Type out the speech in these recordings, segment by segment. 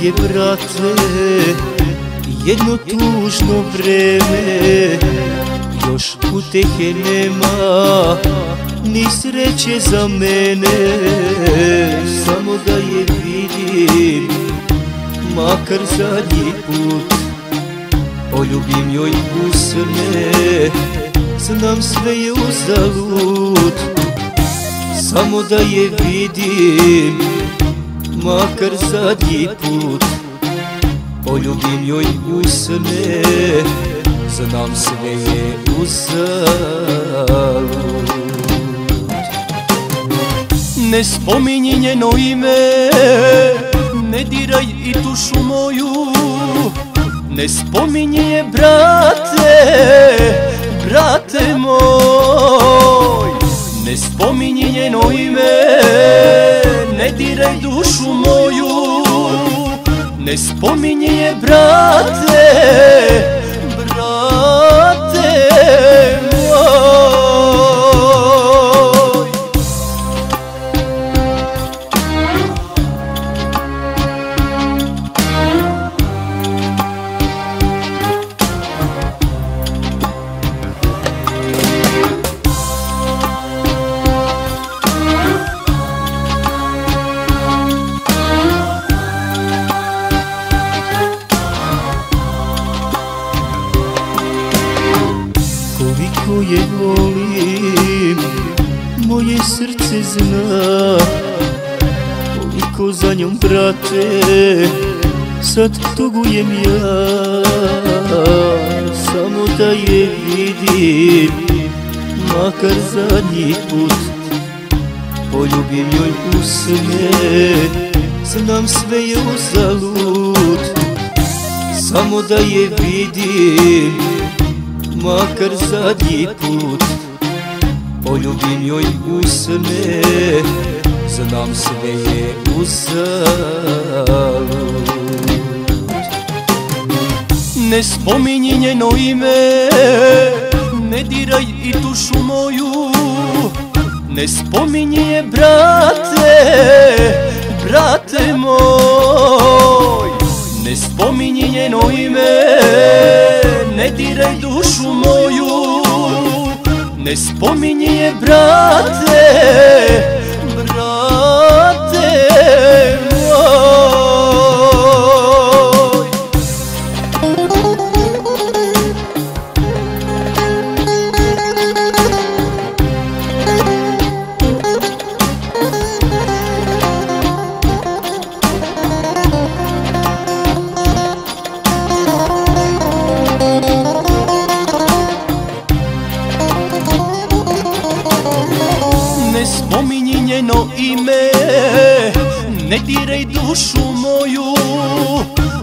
je, brate, jedno tužno vreme, još utehe nema, ni sreće za mene. Samo da je vidim, makar zadnji put, poljubim joj usne, znam sve je uzalud. Samo da je vidim, makar zadnji put, poljubim joj usne, znam sve je uzalud. Ne spominji njeno ime, ne diraj i dušu moju, ne spominji je, brate, brate moj. Ne spominji njeno ime, ne diraj dušu moju, ne spominji je, brate, brate moj. Koliko je volim, moje srce zna, koliko za njom, brate, sad tugujem ja. Samo da je vidim, makar zadnji put, poljubim joj usne, znam sve je uzalud. Samo da je vidim, makar zadnji put, poljubim joj usne, znam sve je uzalud. Ne spominji njeno ime, ne diraj i dušu moju, ne spominji je, brate, brate moj. Ne spominji njeno ime, ne diraj dušu moju, ne spominji je, brate, brate moj. Ne spominji njeno ime, ne diraj dušu moju,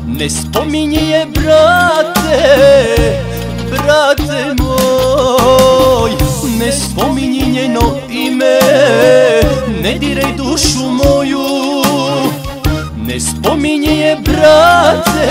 ne spominji je, brate, brate moj. Ne spominji njeno ime, ne diraj dušu moju, ne spominji je, brate,